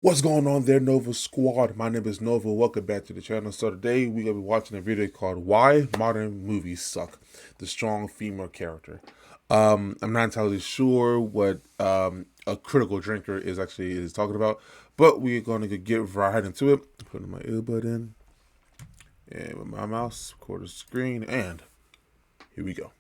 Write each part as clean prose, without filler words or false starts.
What's going on there, Nova Squad? My name is Nova. Welcome back to the channel. So today we're gonna be watching a video called "Why Modern Movies Suck: The Strong Female Character." I'm not entirely sure what a critical drinker is talking about, but we're gonna get right into it. Putting my earbud in, and with my mouse, record the screen, and here we go.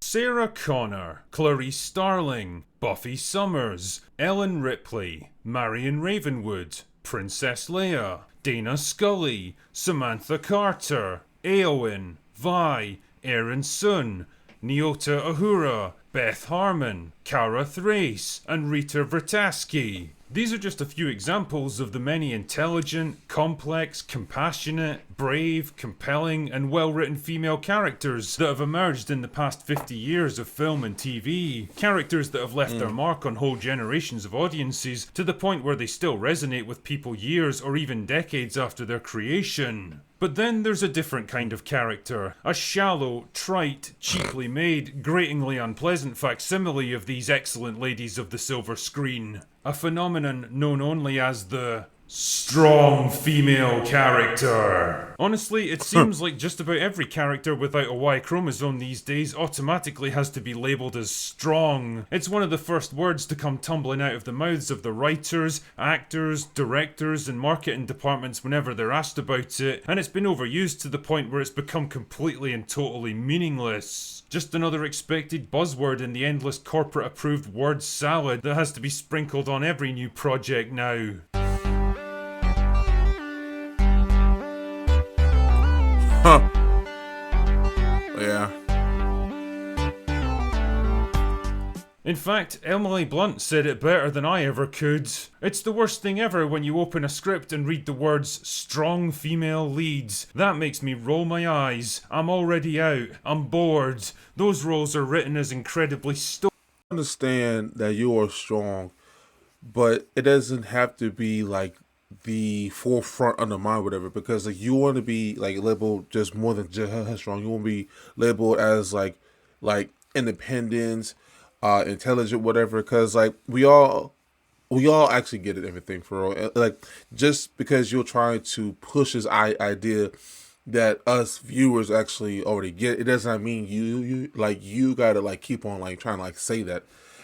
Sarah Connor, Clarice Starling, Buffy Summers, Ellen Ripley, Marion Ravenwood, Princess Leia, Dana Scully, Samantha Carter, Eowyn, Vi, Aaron Sun, Nyota Ahura, Beth Harmon, Cara Thrace, and Rita Vertasky. These are just a few examples of the many intelligent, complex, compassionate, brave, compelling, and well-written female characters that have emerged in the past 50 years of film and TV. Characters that have left their mark on whole generations of audiences to the point where they still resonate with people years or even decades after their creation. But then there's a different kind of character, a shallow, trite, cheaply made, gratingly unpleasant facsimile of these excellent ladies of the silver screen. A phenomenon known only as the strong female character. Honestly, it seems like just about every character without a Y chromosome these days automatically has to be labelled as strong. It's one of the first words to come tumbling out of the mouths of the writers, actors, directors, and marketing departments whenever they're asked about it, and it's been overused to the point where it's become completely and totally meaningless. Just another expected buzzword in the endless corporate approved word salad that has to be sprinkled on every new project now. Huh? Yeah. In fact, Emily Blunt said it better than I ever could. It's the worst thing ever when you open a script and read the words strong female leads. That makes me roll my eyes. I'm already out. I'm bored. Those roles are written as incredibly I understand that you are strong, but it doesn't have to be like the forefront of the mind, whatever. Because like you want to be like labeled just more than just strong. You want to be labeled as like independent, intelligent, whatever. Because like we all actually get it, everything for real. Like just because you're trying to push this idea that us viewers actually already get, it does not mean you gotta like keep on like trying to like say that,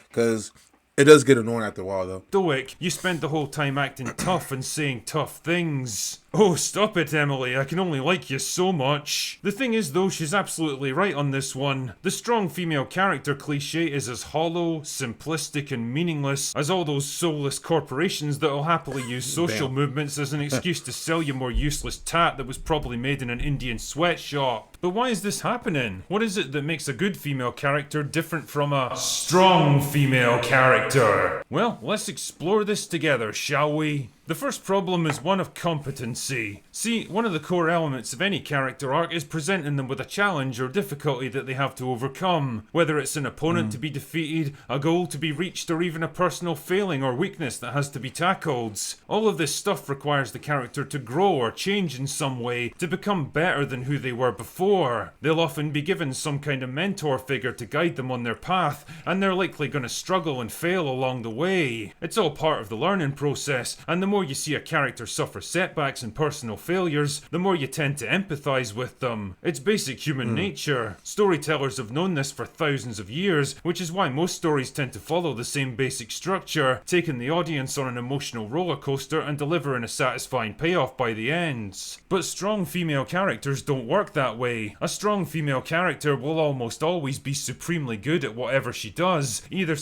because it does get annoying after a while though. stoic. You spend the whole time acting tough and saying tough things. Oh, stop it, Emily. I can only like you so much. The thing is, though, she's absolutely right on this one. The strong female character cliche is as hollow, simplistic, and meaningless as all those soulless corporations that'll happily use social Bam. movements as an excuse to sell you more useless tat that was probably made in an Indian sweatshop. But why is this happening? What is it that makes a good female character different from a strong female character? Well, let's explore this together, shall we? The first problem is one of competency. See, one of the core elements of any character arc is presenting them with a challenge or difficulty that they have to overcome, whether it's an opponent to be defeated, a goal to be reached, or even a personal failing or weakness that has to be tackled. All of this stuff requires the character to grow or change in some way to become better than who they were before. They'll often be given some kind of mentor figure to guide them on their path, and they're likely going to struggle and fail along the way. It's all part of the learning process, and the more you see a character suffer setbacks and personal failures, the more you tend to empathise with them. It's basic human nature. Storytellers have known this for thousands of years, which is why most stories tend to follow the same basic structure, taking the audience on an emotional roller coaster and delivering a satisfying payoff by the end. But strong female characters don't work that way. A strong female character will almost always be supremely good at whatever she does, either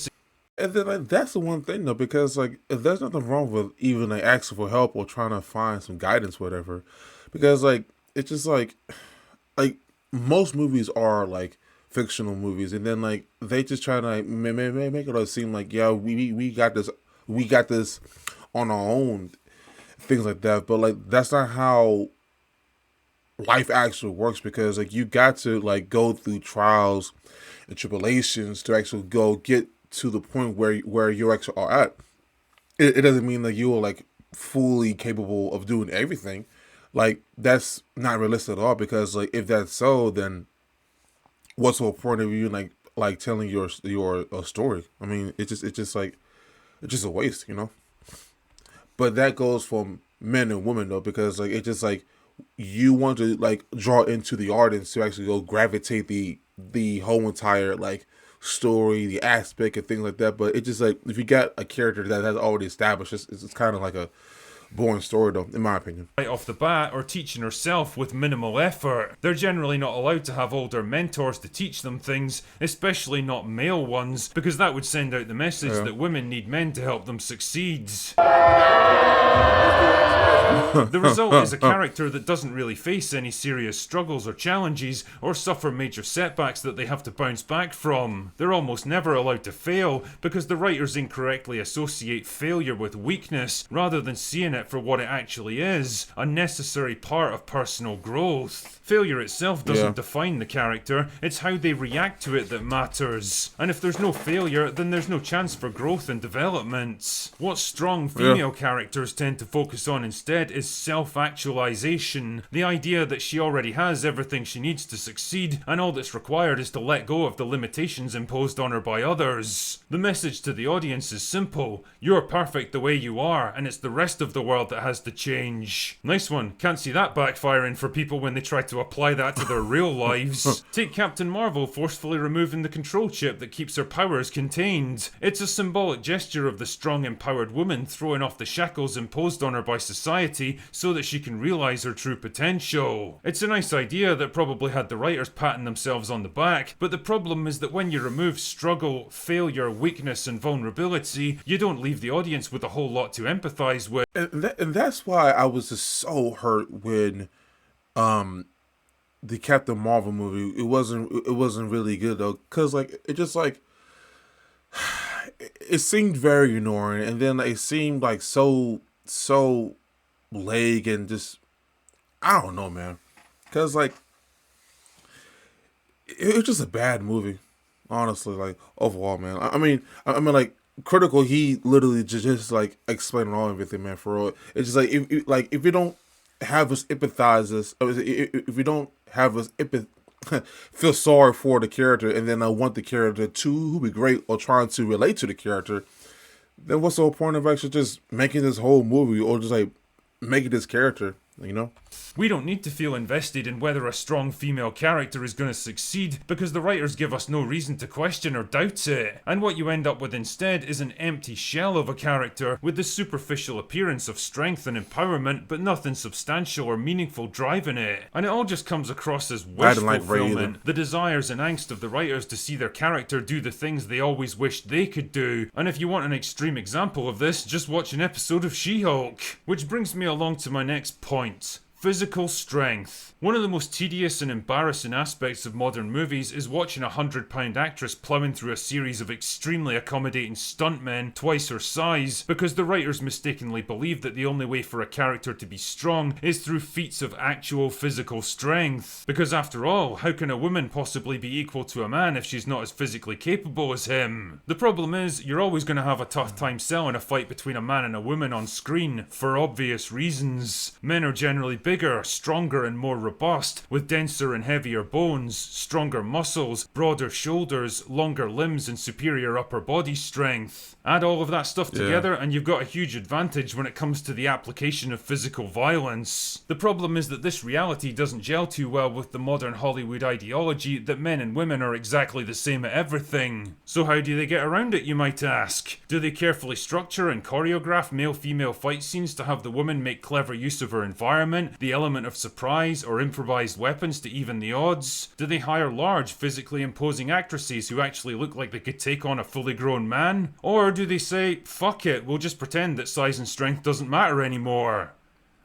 And then like that's the one thing though, because like if there's nothing wrong with even like asking for help or trying to find some guidance, whatever. Because like it's just like most movies are like fictional movies, and then like they just try to like make it seem like, yeah, we got this on our own, things like that. But like that's not how life actually works, because like you got to like go through trials and tribulations to actually go get to the point where you actually are at. It doesn't mean that you are like fully capable of doing everything. Like that's not realistic at all, because like if that's so, then what's the point of you like telling your story? I mean, it's just like it's just a waste, But that goes for men and women though, because like it's just like you want to like draw into the audience to actually go gravitate the whole entire like story, the aspect and things like that. But it's just like if you got a character that has already established, it's kind of like a boring story though, in my opinion. Right off the bat or teaching herself with minimal effort. They're generally not allowed to have older mentors to teach them things, especially not male ones, because that would send out the message Yeah. that women need men to help them succeed. The result is a character that doesn't really face any serious struggles or challenges or suffer major setbacks that they have to bounce back from. They're almost never allowed to fail because the writers incorrectly associate failure with weakness rather than seeing it for what it actually is, a necessary part of personal growth. Failure itself doesn't Yeah. define the character, it's how they react to it that matters. And if there's no failure, then there's no chance for growth and development. What strong Yeah. female characters tend to focus on instead is self-actualization, the idea that she already has everything she needs to succeed, and all that's required is to let go of the limitations imposed on her by others. The message to the audience is simple: you're perfect the way you are, and it's the rest of the world that has to change. Nice one. Can't see that backfiring for people when they try to apply that to their real lives. Take Captain Marvel forcefully removing the control chip that keeps her powers contained. It's a symbolic gesture of the strong, empowered woman throwing off the shackles imposed on her by society so that she can realize her true potential. It's a nice idea that probably had the writers patting themselves on the back, but the problem is that when you remove struggle, failure, weakness, and vulnerability, you don't leave the audience with a whole lot to empathize with. And that's why I was just so hurt when the Captain Marvel movie it wasn't really good though, cause like it just like it seemed very ignoring, and then it seemed like so leg and just I don't know, man, cause like it was just a bad movie, honestly. Like overall, man. I mean, like critical. He literally just like explaining all everything, man. For real, it's just like if you don't have us empathize us, or if you don't have us feel sorry for the character, and then I want the character to be great or trying to relate to the character, then what's the whole point of actually just making this whole movie or just like making this character, you know? We don't need to feel invested in whether a strong female character is going to succeed because the writers give us no reason to question or doubt it. And what you end up with instead is an empty shell of a character with the superficial appearance of strength and empowerment, but nothing substantial or meaningful driving it. And it all just comes across as I wish didn't like Ray either. fulfillment, the desires and angst of the writers to see their character do the things they always wished they could do. And if you want an extreme example of this, just watch an episode of She-Hulk. Which brings me along to my next point. Physical strength. One of the most tedious and embarrassing aspects of modern movies is watching a 100-pound actress ploughing through a series of extremely accommodating stuntmen twice her size because the writers mistakenly believe that the only way for a character to be strong is through feats of actual physical strength. Because after all, how can a woman possibly be equal to a man if she's not as physically capable as him? The problem is, you're always going to have a tough time selling a fight between a man and a woman on screen, for obvious reasons. Men are generally bigger, stronger, and more robust, with denser and heavier bones, stronger muscles, broader shoulders, longer limbs, and superior upper body strength. Add all of that stuff together and you've got a huge advantage when it comes to the application of physical violence. The problem is that this reality doesn't gel too well with the modern Hollywood ideology that men and women are exactly the same at everything. So how do they get around it, you might ask? Do they carefully structure and choreograph male-female fight scenes to have the woman make clever use of her environment, the element of surprise, or improvised weapons to even the odds? Do they hire large, physically imposing actresses who actually look like they could take on a fully grown man? Or do they say, fuck it, we'll just pretend that size and strength doesn't matter anymore?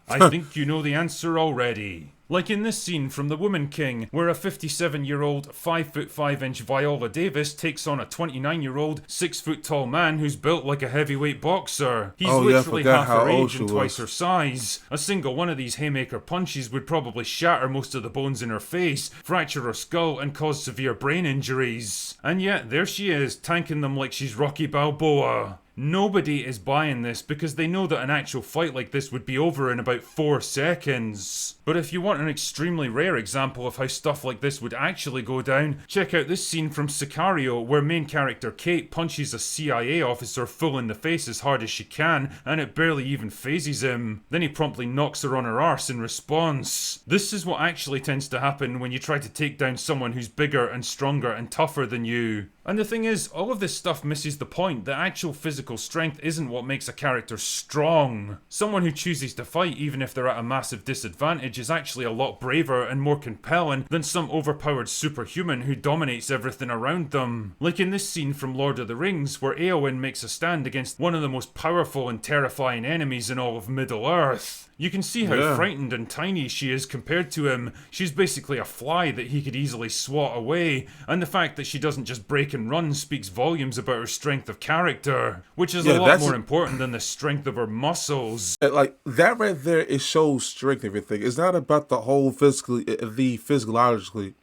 I think you know the answer already. Like in this scene from The Woman King, where a 57-year-old, 5'5" Viola Davis takes on a 29-year-old, 6-foot-tall man who's built like a heavyweight boxer. He's literally half her age and twice her size. A single one of these haymaker punches would probably shatter most of the bones in her face, fracture her skull, and cause severe brain injuries. And yet, there she is, tanking them like she's Rocky Balboa. Nobody is buying this because they know that an actual fight like this would be over in about 4 seconds. But if you want an extremely rare example of how stuff like this would actually go down, check out this scene from Sicario where main character Kate punches a CIA officer full in the face as hard as she can, and it barely even phases him. Then he promptly knocks her on her arse in response. This is what actually tends to happen when you try to take down someone who's bigger and stronger and tougher than you. And the thing is, all of this stuff misses the point that actual physical strength isn't what makes a character strong. Someone who chooses to fight even if they're at a massive disadvantage is actually a lot braver and more compelling than some overpowered superhuman who dominates everything around them. Like in this scene from Lord of the Rings where Eowyn makes a stand against one of the most powerful and terrifying enemies in all of Middle-earth. You can see how Yeah. frightened and tiny she is compared to him. She's basically a fly that he could easily swat away, and the fact that she doesn't just break and run speaks volumes about her strength of character, which is a Yeah, lot that's more important than the strength of her muscles. like that right there. It shows strength. And everything. It's not about the whole the physiologically.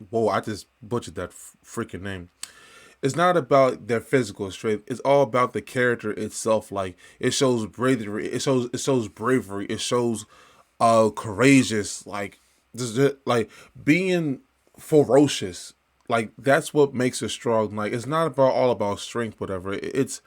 Whoa, I just butchered that freaking name. It's not about their physical strength. It's all about the character itself. Like it shows bravery. It shows bravery. It shows courageous. Like like being ferocious. Like that's what makes it strong. Like it's not about all about strength, whatever. It's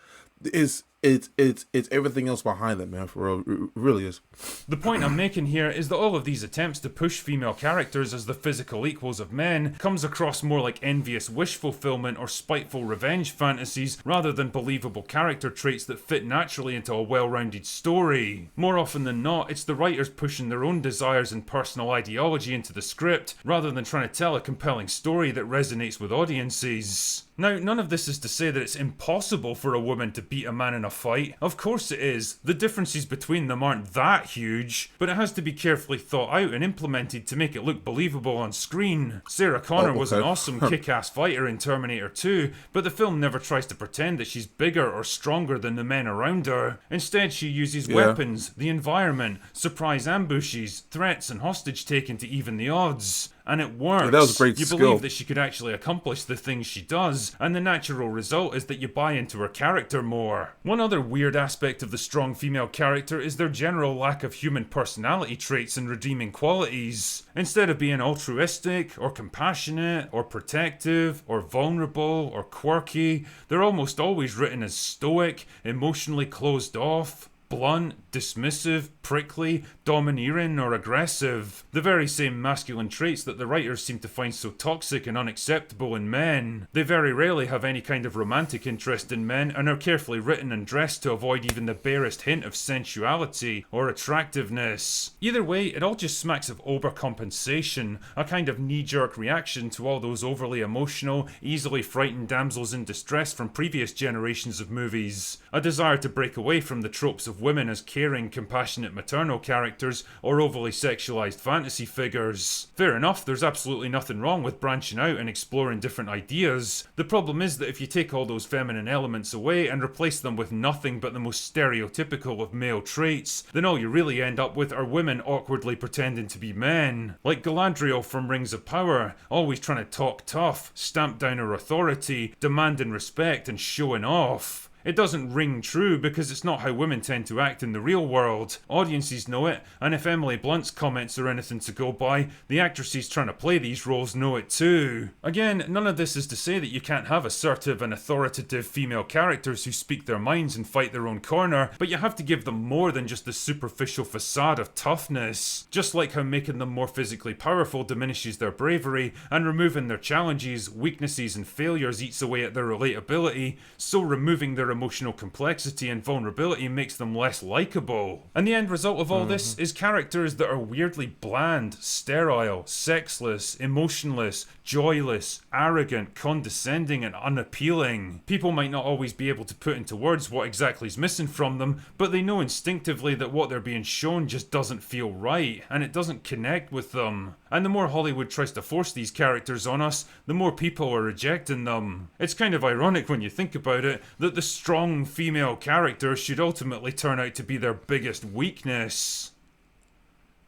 everything else behind it, man. For real, it really is. The point I'm making here is that all of these attempts to push female characters as the physical equals of men comes across more like envious wish fulfillment or spiteful revenge fantasies rather than believable character traits that fit naturally into a well-rounded story. More often than not, it's the writers pushing their own desires and personal ideology into the script rather than trying to tell a compelling story that resonates with audiences. Now, none of this is to say that it's impossible for a woman to beat a man in a fight. Of course it is. The differences between them aren't that huge, but it has to be carefully thought out and implemented to make it look believable on screen. Sarah Connor Oh, was an okay. awesome kick-ass fighter in Terminator 2, but the film never tries to pretend that she's bigger or stronger than the men around her. Instead, she uses Yeah. weapons, the environment, surprise ambushes, threats, and hostage taking to even the odds. And it works. Yeah, that was great You skill. believe that she could actually accomplish the things she does, and the natural result is that you buy into her character more. One other weird aspect of the strong female character is their general lack of human personality traits and redeeming qualities. Instead of being altruistic, or compassionate, or protective, or vulnerable, or quirky, they're almost always written as stoic, emotionally closed off, blunt, dismissive, prickly, domineering, or aggressive. The very same masculine traits that the writers seem to find so toxic and unacceptable in men. They very rarely have any kind of romantic interest in men and are carefully written and dressed to avoid even the barest hint of sensuality or attractiveness. Either way, it all just smacks of overcompensation, a kind of knee-jerk reaction to all those overly emotional, easily frightened damsels in distress from previous generations of movies. A desire to break away from the tropes of women as caring, compassionate maternal characters or overly sexualized fantasy figures. Fair enough, there's absolutely nothing wrong with branching out and exploring different ideas. The problem is that if you take all those feminine elements away and replace them with nothing but the most stereotypical of male traits, then all you really end up with are women awkwardly pretending to be men. Like Galadriel from Rings of Power, always trying to talk tough, stamp down her authority, demanding respect and showing off. It doesn't ring true because it's not how women tend to act in the real world. Audiences know it, and if Emily Blunt's comments are anything to go by, the actresses trying to play these roles know it too. Again, none of this is to say that you can't have assertive and authoritative female characters who speak their minds and fight their own corner, but you have to give them more than just the superficial facade of toughness. Just like how making them more physically powerful diminishes their bravery, and removing their challenges, weaknesses, and failures eats away at their relatability, so removing their emotional complexity and vulnerability makes them less likable. And the end result of all this is characters that are weirdly bland, sterile, sexless, emotionless, joyless, arrogant, condescending, and unappealing. People might not always be able to put into words what exactly is missing from them, but they know instinctively that what they're being shown just doesn't feel right, and it doesn't connect with them. And the more Hollywood tries to force these characters on us, the more people are rejecting them. It's kind of ironic when you think about it, that the strong female character should ultimately turn out to be their biggest weakness.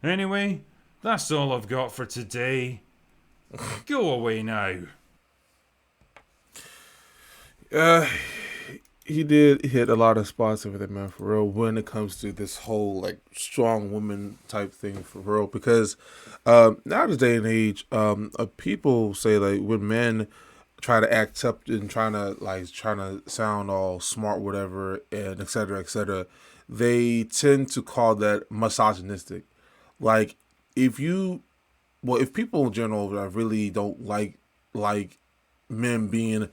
Anyway, that's all I've got for today. Go away now. Uh, he did hit a lot of spots over there, man, for real. When it comes to this whole like strong woman type thing, for real, because now this day and age, people say like when men try to act up and trying to sound all smart, whatever, and et cetera, they tend to call that misogynistic. Like if you, well, if people in general really don't like men being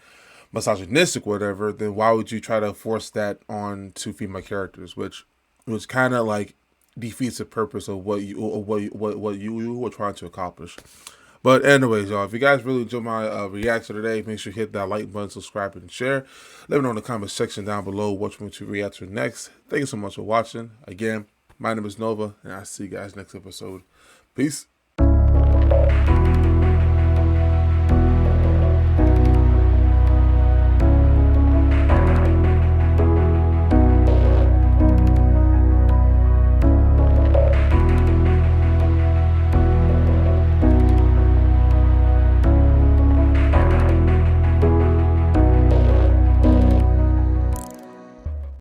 misogynistic, whatever, then why would you try to force that on to female characters? Which kind of like defeats the purpose of what you were trying to accomplish. But anyways, y'all, if you guys really enjoyed my reaction today, make sure you hit that like button, subscribe, and share. Let me know in the comment section down below what you want to react to next. Thank you so much for watching. Again, my name is Nova, and I'll see you guys next episode. Peace.